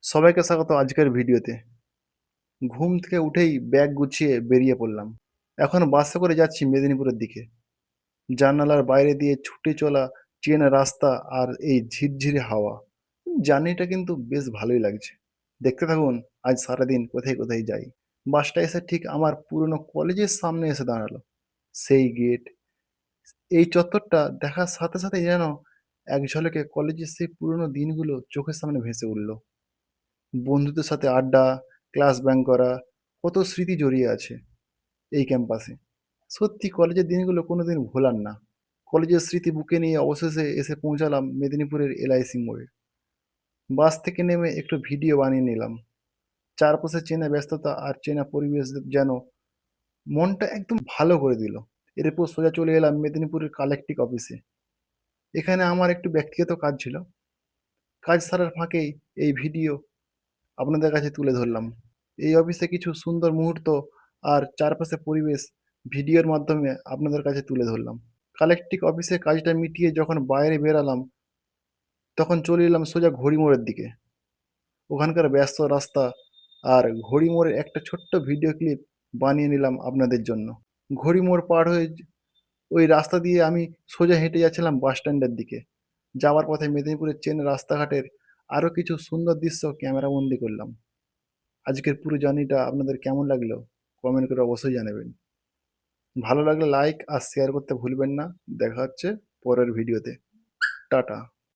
সবাইকে স্বাগত আজকের ভিডিওতে। ঘুম থেকে উঠেই ব্যাগ গুছিয়ে বেরিয়ে পড়লাম। এখন বাসে করে যাচ্ছি মেদিনীপুরের দিকে। জানালার বাইরে দিয়ে ছুটে চলা চেনা রাস্তা আর এই ঝিরঝিরে হাওয়া, জার্নিটা কিন্তু বেশ ভালোই লাগছে। দেখতে থাকুন আজ সারাদিন কোথায় কোথায় যাই। বাসটা এসে ঠিক আমার পুরনো কলেজের সামনে এসে দাঁড়ালো। সেই গেট, এই চত্বরটা দেখার সাথে সাথে যেন এক ঝলকে কলেজের সেই পুরনো দিনগুলো চোখের সামনে ভেসে উঠল। বন্ধুদের সাথে আড্ডা, ক্লাস ব্যাঙ্ক করা, কত স্মৃতি জড়িয়ে আছে এই ক্যাম্পাসে। সত্যি কলেজের দিনগুলো কোনোদিন ভোলার না। কলেজের স্মৃতি বুকে নিয়ে অবশেষে এসে পৌঁছালাম মেদিনীপুরের এলআইসি মোড়ে। বাস থেকে নেমে একটু ভিডিও বানিয়ে নিলাম। চারপাশে চেনা ব্যস্ততা আর চেনা পরিবেশ যেন মনটা একদম ভালো করে দিল। এরপর সোজা চলে এলাম মেদিনীপুরের কালেক্টিক অফিসে। এখানে আমার একটু ব্যক্তিগত কাজ ছিল। কাজ সারার ফাঁকেই এই ভিডিও আপনাদের কাছে তুলে ধরলাম। এই অফিসে কিছু সুন্দর মুহূর্ত আর চারপাশে পরিবেশ ভিডিওর মাধ্যমে আপনাদের কাছে তুলে ধরলাম। কালেক্টিক অফিসে কাজটা মিটিয়ে যখন বাইরে বেরালাম, তখন চলে এলাম সোজা ঘড়ি মোড়ের দিকে। ওখানকার ব্যস্ত রাস্তা আর ঘড়ি মোড়ের একটা ছোট্ট ভিডিও ক্লিপ বানিয়ে নিলাম আপনাদের জন্য। ঘড়ি মোড় পার হয়ে ওই রাস্তা দিয়ে আমি সোজা হেঁটে যাচ্ছিলাম বাস স্ট্যান্ডের দিকে। যাওয়ার পথে মেদিনীপুরের চেনা রাস্তাঘাটের আরও কিছু সুন্দর দৃশ্য ক্যামেরাবন্দি করলাম। আজকের পুরো জার্নিটা আপনাদের কেমন লাগলো কমেন্ট করে অবশ্যই জানাবেন। ভালো লাগলে লাইক আর শেয়ার করতে ভুলবেন না। দেখা হচ্ছে পরের ভিডিওতে। টাটা।